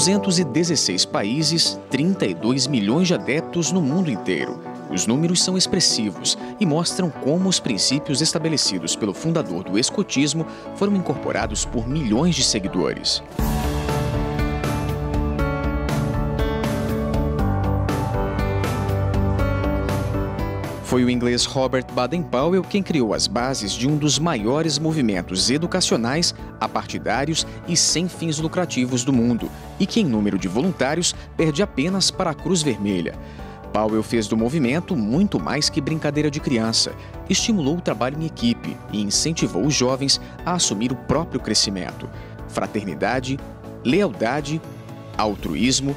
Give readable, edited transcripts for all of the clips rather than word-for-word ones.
216 países, 32 milhões de adeptos no mundo inteiro. Os números são expressivos e mostram como os princípios estabelecidos pelo fundador do escotismo foram incorporados por milhões de seguidores. Foi o inglês Robert Baden-Powell quem criou as bases de um dos maiores movimentos educacionais, apartidários e sem fins lucrativos do mundo, e que, em número de voluntários, perde apenas para a Cruz Vermelha. Powell fez do movimento muito mais que brincadeira de criança, estimulou o trabalho em equipe e incentivou os jovens a assumir o próprio crescimento. Fraternidade, lealdade, altruísmo,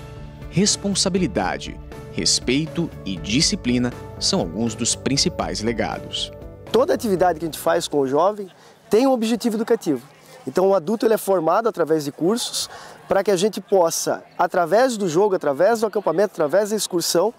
responsabilidade, respeito e disciplina são alguns dos principais legados. Toda atividade que a gente faz com o jovem tem um objetivo educativo. Então o adulto ele é formado através de cursos para que a gente possa, através do jogo, através do acampamento, através da excursão,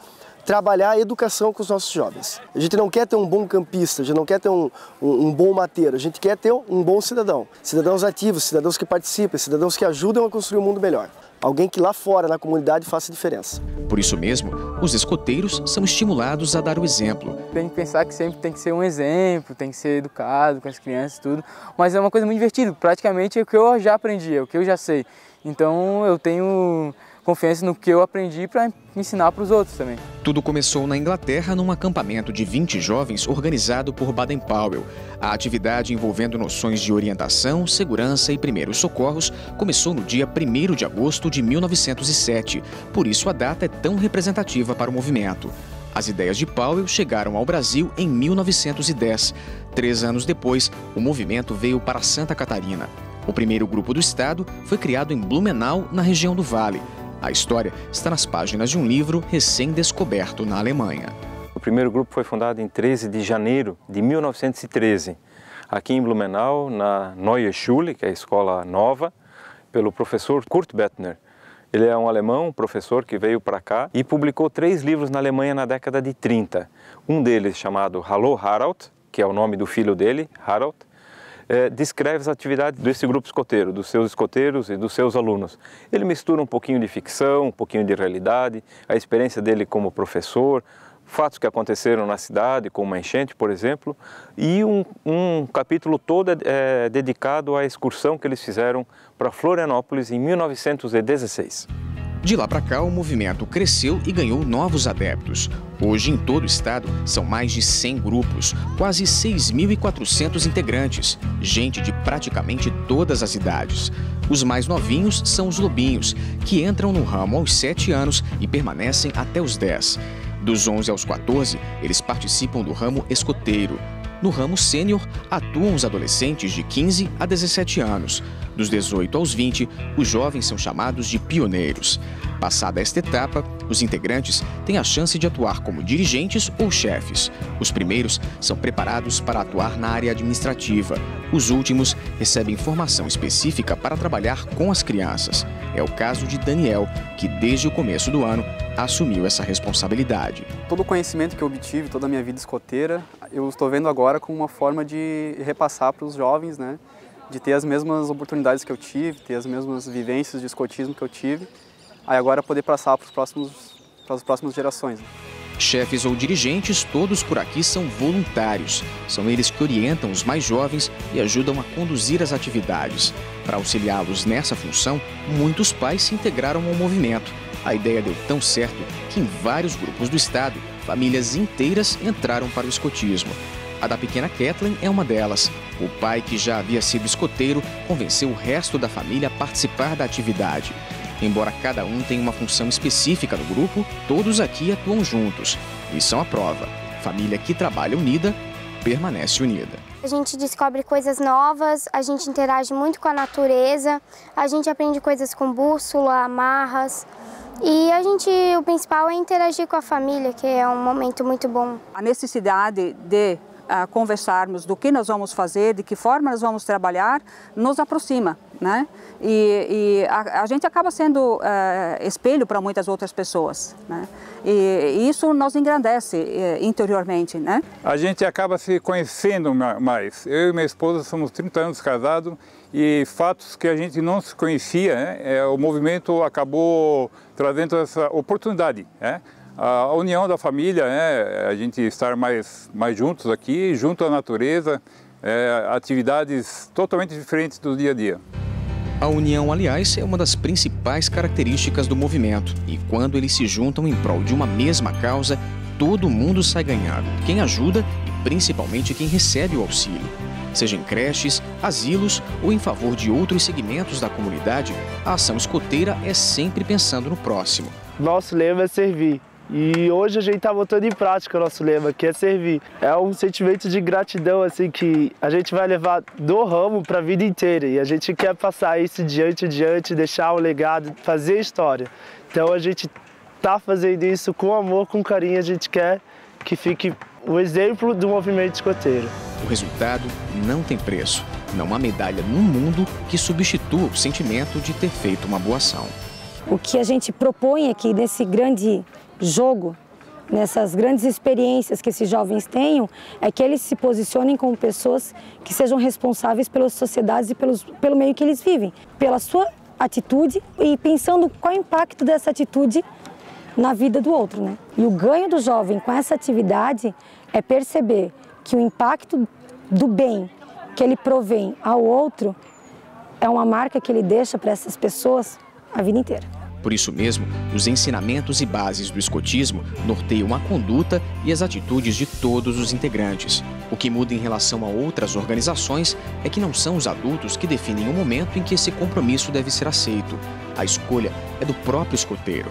trabalhar a educação com os nossos jovens. A gente não quer ter um bom campista, a gente não quer ter um bom mateiro, a gente quer ter um bom cidadão. Cidadãos ativos, cidadãos que participam, cidadãos que ajudam a construir um mundo melhor. Alguém que lá fora, na comunidade, faça diferença. Por isso mesmo, os escoteiros são estimulados a dar o exemplo. Tem que pensar que sempre tem que ser um exemplo, tem que ser educado com as crianças e tudo, mas é uma coisa muito divertida, praticamente é o que eu já aprendi, é o que eu já sei. Então eu tenho confiança no que eu aprendi para ensinar para os outros também. Tudo começou na Inglaterra num acampamento de 20 jovens organizado por Baden-Powell. A atividade envolvendo noções de orientação, segurança e primeiros socorros começou no dia 1º de agosto de 1907. Por isso a data é tão representativa para o movimento. As ideias de Powell chegaram ao Brasil em 1910. 3 anos depois, o movimento veio para Santa Catarina. O primeiro grupo do estado foi criado em Blumenau, na região do Vale. A história está nas páginas de um livro recém-descoberto na Alemanha. O primeiro grupo foi fundado em 13 de janeiro de 1913, aqui em Blumenau, na Neue Schule, que é a escola nova, pelo professor Kurt Bettner. Ele é um alemão, um professor que veio para cá e publicou 3 livros na Alemanha na década de 30. Um deles chamado Hallo Harald, que é o nome do filho dele, Harald, descreve as atividades desse grupo escoteiro, dos seus escoteiros e dos seus alunos. Ele mistura um pouquinho de ficção, um pouquinho de realidade, a experiência dele como professor, fatos que aconteceram na cidade, como uma enchente, por exemplo, e um capítulo todo dedicado à excursão que eles fizeram para Florianópolis em 1916. De lá para cá, o movimento cresceu e ganhou novos adeptos. Hoje, em todo o estado, são mais de 100 grupos, quase 6.400 integrantes, gente de praticamente todas as idades. Os mais novinhos são os lobinhos, que entram no ramo aos 7 anos e permanecem até os 10. Dos 11 aos 14, eles participam do ramo escoteiro. No ramo sênior, atuam os adolescentes de 15 a 17 anos. Dos 18 aos 20, os jovens são chamados de pioneiros. Passada esta etapa, os integrantes têm a chance de atuar como dirigentes ou chefes. Os primeiros são preparados para atuar na área administrativa. Os últimos recebem formação específica para trabalhar com as crianças. É o caso de Daniel, que desde o começo do ano assumiu essa responsabilidade. Todo o conhecimento que eu obtive, toda a minha vida escoteira, eu estou vendo agora como uma forma de repassar para os jovens, né? De ter as mesmas oportunidades que eu tive, ter as mesmas vivências de escotismo que eu tive, aí agora poder passar para as próximas gerações. Chefes ou dirigentes, todos por aqui são voluntários. São eles que orientam os mais jovens e ajudam a conduzir as atividades. Para auxiliá-los nessa função, muitos pais se integraram ao movimento. A ideia deu tão certo que em vários grupos do estado, famílias inteiras entraram para o escotismo. A da pequena Kathleen é uma delas. O pai, que já havia sido escoteiro, convenceu o resto da família a participar da atividade. Embora cada um tenha uma função específica no grupo, todos aqui atuam juntos. Lição à prova: família que trabalha unida, permanece unida. A gente descobre coisas novas, a gente interage muito com a natureza, a gente aprende coisas com bússola, amarras. E o principal é interagir com a família, que é um momento muito bom. A necessidade de conversarmos do que nós vamos fazer, de que forma nós vamos trabalhar, nos aproxima, né? E a gente acaba sendo espelho para muitas outras pessoas, né? E isso nos engrandece interiormente, né? A gente acaba se conhecendo mais. Eu e minha esposa somos 30 anos casados e fatos que a gente não se conhecia, né? O movimento acabou trazendo essa oportunidade, né? A união da família, né? A gente estar mais juntos aqui, junto à natureza, atividades totalmente diferentes do dia a dia. A união, aliás, é uma das principais características do movimento. E quando eles se juntam em prol de uma mesma causa, todo mundo sai ganhando. Quem ajuda e principalmente quem recebe o auxílio. Seja em creches, asilos ou em favor de outros segmentos da comunidade, a ação escoteira é sempre pensando no próximo. Nosso lema é servir. E hoje a gente está botando em prática o nosso lema, que é servir. É um sentimento de gratidão assim, que a gente vai levar do ramo para a vida inteira. E a gente quer passar isso diante, deixar um legado, fazer história. Então a gente está fazendo isso com amor, com carinho. A gente quer que fique o exemplo do movimento escoteiro. O resultado não tem preço. Não há medalha no mundo que substitua o sentimento de ter feito uma boa ação. O que a gente propõe aqui nesse grande jogo, nessas grandes experiências que esses jovens tenham, é que eles se posicionem como pessoas que sejam responsáveis pelas sociedades e pelo meio que eles vivem, pela sua atitude e pensando qual é o impacto dessa atitude na vida do outro, né? E o ganho do jovem com essa atividade é perceber que o impacto do bem que ele provém ao outro é uma marca que ele deixa para essas pessoas a vida inteira. Por isso mesmo, os ensinamentos e bases do escotismo norteiam a conduta e as atitudes de todos os integrantes. O que muda em relação a outras organizações é que não são os adultos que definem o momento em que esse compromisso deve ser aceito. A escolha é do próprio escoteiro.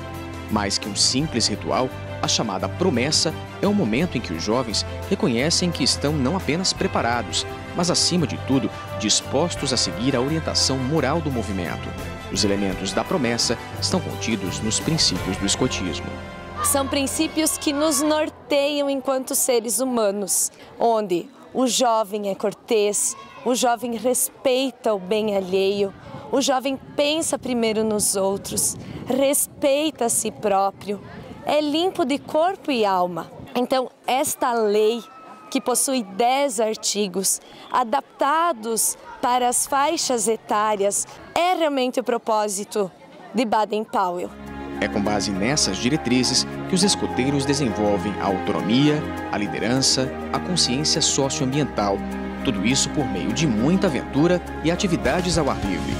Mais que um simples ritual, a chamada promessa é o momento em que os jovens reconhecem que estão não apenas preparados, mas, acima de tudo, dispostos a seguir a orientação moral do movimento. Os elementos da promessa estão contidos nos princípios do escotismo. São princípios que nos norteiam enquanto seres humanos, onde o jovem é cortês, o jovem respeita o bem alheio, o jovem pensa primeiro nos outros, respeita a si próprio, é limpo de corpo e alma. Então, esta lei, que possui 10 artigos, adaptados para as faixas etárias, é realmente o propósito de Baden-Powell. É com base nessas diretrizes que os escoteiros desenvolvem a autonomia, a liderança, a consciência socioambiental. Tudo isso por meio de muita aventura e atividades ao ar livre.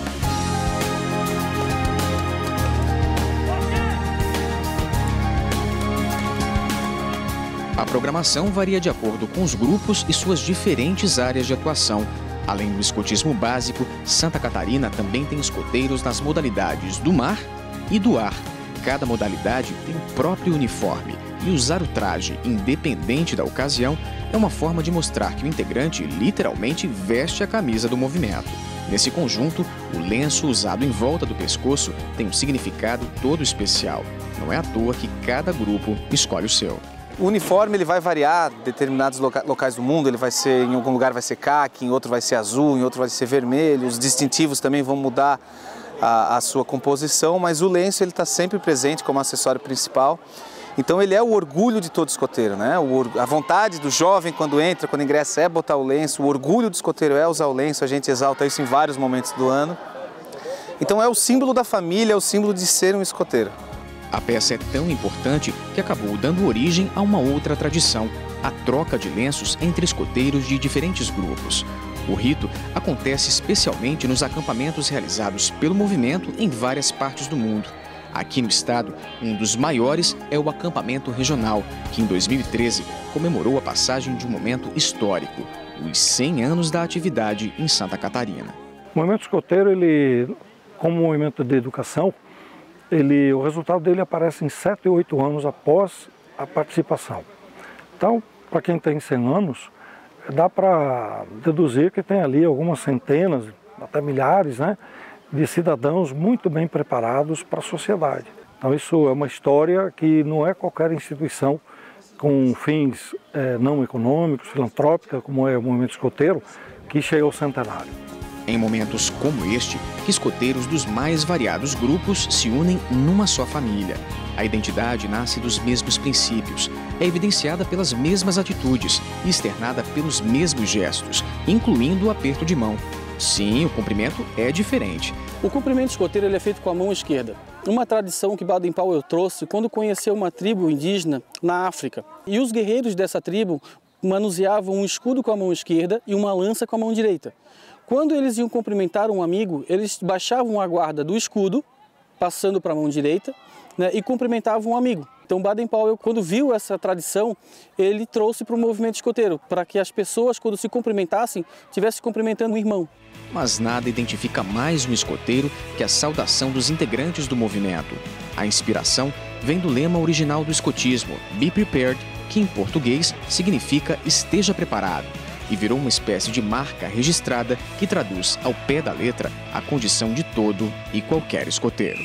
A programação varia de acordo com os grupos e suas diferentes áreas de atuação. Além do escotismo básico, Santa Catarina também tem escoteiros nas modalidades do mar e do ar. Cada modalidade tem o próprio uniforme e usar o traje, independente da ocasião, é uma forma de mostrar que o integrante literalmente veste a camisa do movimento. Nesse conjunto, o lenço usado em volta do pescoço tem um significado todo especial. Não é à toa que cada grupo escolhe o seu. O uniforme ele vai variar em determinados locais do mundo, ele vai ser, em algum lugar vai ser caqui, em outro vai ser azul, em outro vai ser vermelho, os distintivos também vão mudar a sua composição, mas o lenço ele está sempre presente como acessório principal. Então ele é o orgulho de todo escoteiro, né? A vontade do jovem quando entra, quando ingressa é botar o lenço, o orgulho do escoteiro é usar o lenço, a gente exalta isso em vários momentos do ano. Então é o símbolo da família, é o símbolo de ser um escoteiro. A peça é tão importante que acabou dando origem a uma outra tradição, a troca de lenços entre escoteiros de diferentes grupos. O rito acontece especialmente nos acampamentos realizados pelo movimento em várias partes do mundo. Aqui no estado, um dos maiores é o acampamento regional, que em 2013 comemorou a passagem de um momento histórico, os 100 anos da atividade em Santa Catarina. O movimento escoteiro, ele, como movimento de educação, o resultado dele aparece em 7 e 8 anos após a participação. Então, para quem tem 100 anos, dá para deduzir que tem ali algumas centenas, até milhares, né, de cidadãos muito bem preparados para a sociedade. Então, isso é uma história que não é qualquer instituição com fins não econômicos, filantrópicos, como é o movimento escoteiro, que chega ao centenário. Em momentos como este, que escoteiros dos mais variados grupos se unem numa só família. A identidade nasce dos mesmos princípios, é evidenciada pelas mesmas atitudes e externada pelos mesmos gestos, incluindo o aperto de mão. Sim, o cumprimento é diferente. O cumprimento escoteiro ele é feito com a mão esquerda. Uma tradição que Baden-Powell trouxe quando conheceu uma tribo indígena na África. E os guerreiros dessa tribo manuseavam um escudo com a mão esquerda e uma lança com a mão direita. Quando eles iam cumprimentar um amigo, eles baixavam a guarda do escudo, passando para a mão direita, né, e cumprimentavam um amigo. Então Baden-Powell, quando viu essa tradição, ele trouxe para o movimento escoteiro, para que as pessoas, quando se cumprimentassem, estivessem cumprimentando um irmão. Mas nada identifica mais um escoteiro que a saudação dos integrantes do movimento. A inspiração vem do lema original do escotismo, Be Prepared, que em português significa esteja preparado, e virou uma espécie de marca registrada que traduz ao pé da letra a condição de todo e qualquer escoteiro.